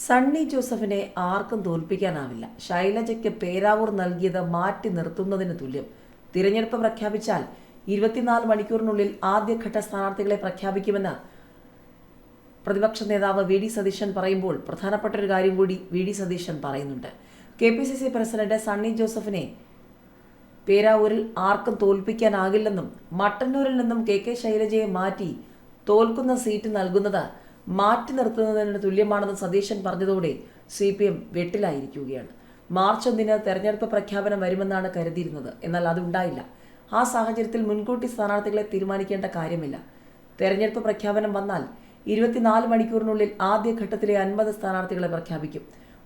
സണ്ണി ജോസഫിനെ ആർക്കും തോൽപ്പിക്കാനാവില്ല. ശൈലജയ്ക്ക് പേരാവൂർ നൽകിയത് മാറ്റി നിർത്തുന്നതിന് തുല്യം. തിരഞ്ഞെടുപ്പ് പ്രഖ്യാപിച്ചാൽ 24 മണിക്കൂറിനുള്ളിൽ ആദ്യഘട്ട സ്ഥാനാർത്ഥികളെ പ്രഖ്യാപിക്കുമെന്ന് പ്രതിപക്ഷ നേതാവ് വി ഡി സതീശൻ പറയുമ്പോൾ പ്രധാനപ്പെട്ട ഒരു കാര്യം കൂടി വി ഡി സതീശൻ പറയുന്നുണ്ട്. KPCC പ്രസിഡന്റ് സണ്ണി ജോസഫിനെ പേരാവൂരിൽ ആർക്കും തോൽപ്പിക്കാനാകില്ലെന്നും മട്ടന്നൂരിൽ നിന്നും KK ശൈലജയെ മാറ്റി തോൽക്കുന്ന സീറ്റ് നൽകുന്നത് മാറ്റി നിർത്തുന്നതിന് തുല്യമാണെന്ന് സതീശൻ പറഞ്ഞതോടെ CPM വെട്ടിലായിരിക്കുകയാണ്. മാർച്ച് 1 തെരഞ്ഞെടുപ്പ് പ്രഖ്യാപനം വരുമെന്നാണ് കരുതിയിരുന്നത്. എന്നാൽ അതുണ്ടായില്ല. ആ സാഹചര്യത്തിൽ മുൻകൂട്ടി സ്ഥാനാർത്ഥികളെ തീരുമാനിക്കേണ്ട കാര്യമില്ല. തെരഞ്ഞെടുപ്പ് പ്രഖ്യാപനം വന്നാൽ 24 മണിക്കൂറിനുള്ളിൽ ആദ്യഘട്ടത്തിലെ 50 സ്ഥാനാർത്ഥികളെ പ്രഖ്യാപിക്കും.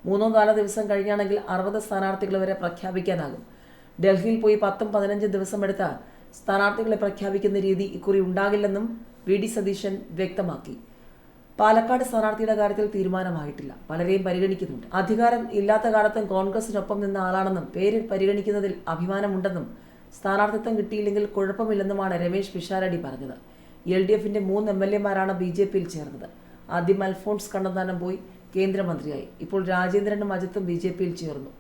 3-4 ദിവസം കഴിഞ്ഞാണെങ്കിൽ 60 സ്ഥാനാർത്ഥികൾ വരെ പ്രഖ്യാപിക്കാനാകും. ഡൽഹിയിൽ പോയി 10-15 ദിവസമെടുത്ത സ്ഥാനാർത്ഥികളെ പ്രഖ്യാപിക്കുന്ന രീതി ഇക്കുറി ഉണ്ടാകില്ലെന്നും വി ഡി സതീശൻ വ്യക്തമാക്കി. പാലക്കാട് സ്ഥാനാർത്ഥിയുടെ കാര്യത്തിൽ തീരുമാനമായിട്ടില്ല. പലരെയും പരിഗണിക്കുന്നുണ്ട്. അധികാരം ഇല്ലാത്ത കാലത്തും കോൺഗ്രസിനൊപ്പം നിന്ന ആളാണെന്നും പേര് പരിഗണിക്കുന്നതിൽ അഭിമാനമുണ്ടെന്നും സ്ഥാനാർത്ഥിത്വം കിട്ടിയില്ലെങ്കിൽ കുഴപ്പമില്ലെന്നുമാണ് രമേശ് പിഷാരടി പറഞ്ഞത്. LDFന്റെ 3 MLA-മാരാണ് BJPയിൽ ചേർന്നത്. ആദ്യം അൽഫോൺസ് കണ്ണന്താനം പോയി കേന്ദ്രമന്ത്രിയായി. ഇപ്പോൾ രാജേന്ദ്രനും അജിത്തും BJPയിൽ ചേർന്നു.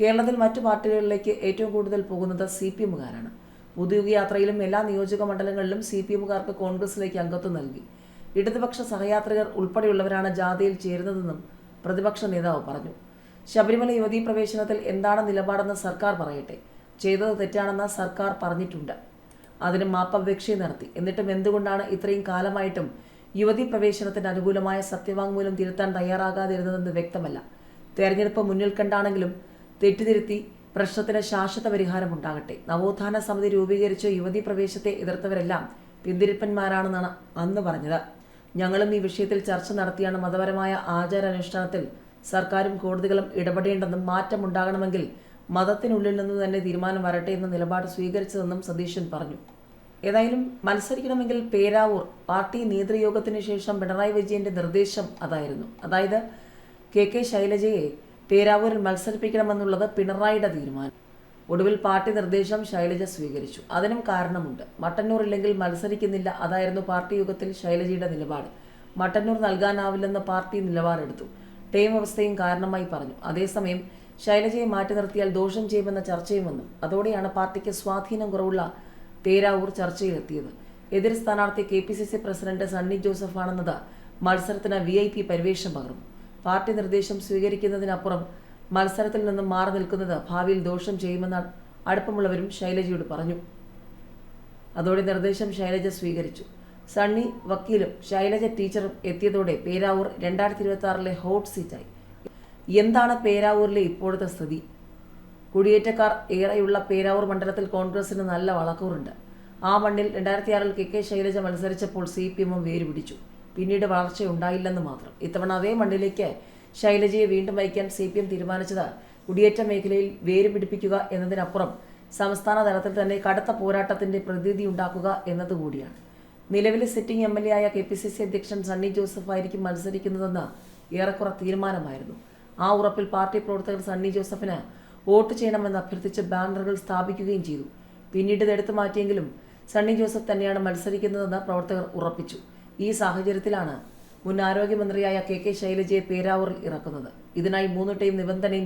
കേരളത്തിൽ മറ്റു പാർട്ടികളിലേക്ക് ഏറ്റവും കൂടുതൽ പോകുന്നത് CPM-കാരാണ്. പൊതുയാത്രയിലും എല്ലാ നിയോജക മണ്ഡലങ്ങളിലും CPM-കാർക്ക് കോൺഗ്രസിലേക്ക് അംഗത്വം നൽകി. ഇടതുപക്ഷ സഹയാത്രികർ ഉൾപ്പെടെയുള്ളവരാണ് ജാഥയിൽ ചേരുന്നതെന്നും പ്രതിപക്ഷ നേതാവ് പറഞ്ഞു. ശബരിമല യുവതീ പ്രവേശനത്തിൽ എന്താണ് നിലപാടെന്ന് സർക്കാർ പറയട്ടെ. ചെയ്തത് തെറ്റാണെന്ന് സർക്കാർ പറഞ്ഞിട്ടുണ്ട്. അതിന് മാപ്പപേക്ഷയും നടത്തി. എന്നിട്ടും എന്തുകൊണ്ടാണ് ഇത്രയും കാലമായിട്ടും യുവതീ പ്രവേശനത്തിന് അനുകൂലമായ സത്യവാങ്മൂലം തിരുത്താൻ തയ്യാറാകാതിരുന്നതെന്ന് വ്യക്തമല്ല. തെരഞ്ഞെടുപ്പ് മുന്നിൽ കണ്ടാണെങ്കിലും തെറ്റിതിരുത്തി പ്രശ്നത്തിന് ശാശ്വത പരിഹാരമുണ്ടാകട്ടെ. നവോത്ഥാന സമിതി രൂപീകരിച്ച് യുവതീ പ്രവേശത്തെ എതിർത്തവരെല്ലാം പിന്തിരിപ്പന്മാരാണെന്നാണ് അന്ന് പറഞ്ഞത്. ഞങ്ങളും ഈ വിഷയത്തിൽ ചർച്ച നടത്തിയാണ് മതപരമായ ആചാരാനുഷ്ഠാനത്തിൽ സർക്കാരും കോടതികളും ഇടപെടേണ്ടെന്നും മാറ്റമുണ്ടാകണമെങ്കിൽ മതത്തിനുള്ളിൽ നിന്ന് തന്നെ തീരുമാനം വരട്ടെ എന്ന നിലപാട് സ്വീകരിച്ചതെന്നും സതീശൻ പറഞ്ഞു. ഏതായാലും മത്സരിക്കണമെങ്കിൽ പേരാവൂർ പാർട്ടി നേതൃയോഗത്തിന് ശേഷം പിണറായി വിജയന്റെ നിർദ്ദേശം അതായിരുന്നു. അതായത് KK ശൈലജയെ പേരാവൂരിൽ മത്സരിപ്പിക്കണമെന്നുള്ളത് പിണറായിയുടെ തീരുമാനം. ഒടുവിൽ പാർട്ടി നിർദ്ദേശം ശൈലജ സ്വീകരിച്ചു. അതിനും കാരണമുണ്ട്. മട്ടന്നൂർ ഇല്ലെങ്കിൽ മത്സരിക്കുന്നില്ല, അതായിരുന്നു പാർട്ടി യോഗത്തിൽ ശൈലജയുടെ നിലപാട്. മട്ടന്നൂർ നൽകാനാവില്ലെന്ന് പാർട്ടി നിലപാടെടുത്തു. ടൈം അവസ്ഥയും കാരണമായി പറഞ്ഞു. അതേസമയം ശൈലജയെ മാറ്റി നിർത്തിയാൽ ദോഷം ചെയ്യുമെന്ന ചർച്ചയും വന്നു. അതോടെയാണ് പാർട്ടിക്ക് സ്വാധീനം കുറവുള്ള പേരാവൂർ ചർച്ചയിലെത്തിയത്. എതിർ സ്ഥാനാർത്ഥി KPCC പ്രസിഡന്റ് സണ്ണി ജോസഫ് ആണെന്നത് മത്സരത്തിന് VIP പരിവേഷം പകർന്നു. പാർട്ടി നിർദ്ദേശം സ്വീകരിക്കുന്നതിനപ്പുറം മത്സരത്തിൽ നിന്നും മാറി നിൽക്കുന്നത് ഭാവിയിൽ ദോഷം ചെയ്യുമെന്ന് അടുപ്പമുള്ളവരും ശൈലജയോട് പറഞ്ഞു. അതോടെ നിർദ്ദേശം ശൈലജ സ്വീകരിച്ചു. സണ്ണി വക്കീലും ശൈലജ ടീച്ചറും എത്തിയതോടെ പേരാവൂർ 2026 ഹോട്ട് സീറ്റായി. എന്താണ് പേരാവൂരിലെ ഇപ്പോഴത്തെ സ്ഥിതി? കുടിയേറ്റക്കാർ ഏറെയുള്ള പേരാവൂർ മണ്ഡലത്തിൽ കോൺഗ്രസിന് നല്ല വളക്കൂറുണ്ട്. ആ മണ്ണിൽ 2006 KK ശൈലജ മത്സരിച്ചപ്പോൾ CPM വേരുപിടിച്ചു. പിന്നീട് വളർച്ചയുണ്ടായില്ലെന്ന് മാത്രം. ഇത്തവണ അതേ മണ്ണിലേക്ക് ശൈലജയെ വീണ്ടും വയ്ക്കാൻ CPM തീരുമാനിച്ചത് കുടിയേറ്റ മേഖലയിൽ വേര് പിടിപ്പിക്കുക എന്നതിനപ്പുറം സംസ്ഥാന തലത്തിൽ തന്നെ കടുത്ത പോരാട്ടത്തിന്റെ പ്രതീതി ഉണ്ടാക്കുക എന്നതുകൂടിയാണ്. നിലവിലെ സിറ്റിംഗ് MLA ആയ KPCC അധ്യക്ഷൻ സണ്ണി ജോസഫ് ആയിരിക്കും മത്സരിക്കുന്നതെന്ന് ഏറെക്കുറെ തീരുമാനമായിരുന്നു. ആ ഉറപ്പിൽ പാർട്ടി പ്രവർത്തകർ സണ്ണി ജോസഫിന് വോട്ട് ചെയ്യണമെന്ന് അഭ്യർത്ഥിച്ച് ബാനറുകൾ സ്ഥാപിക്കുകയും ചെയ്തു. പിന്നീട് ഇത് എടുത്തു മാറ്റിയെങ്കിലും സണ്ണി ജോസഫ് തന്നെയാണ് മത്സരിക്കുന്നതെന്ന് പ്രവർത്തകർ ഉറപ്പിച്ചു. ഈ സാഹചര്യത്തിലാണ് മുൻ ആരോഗ്യമന്ത്രിയായ KK ശൈലജയെ പേരാവൂരിൽ ഇറക്കുന്നത്. ഇതിനായി 3 ടൈം നിബന്ധനയും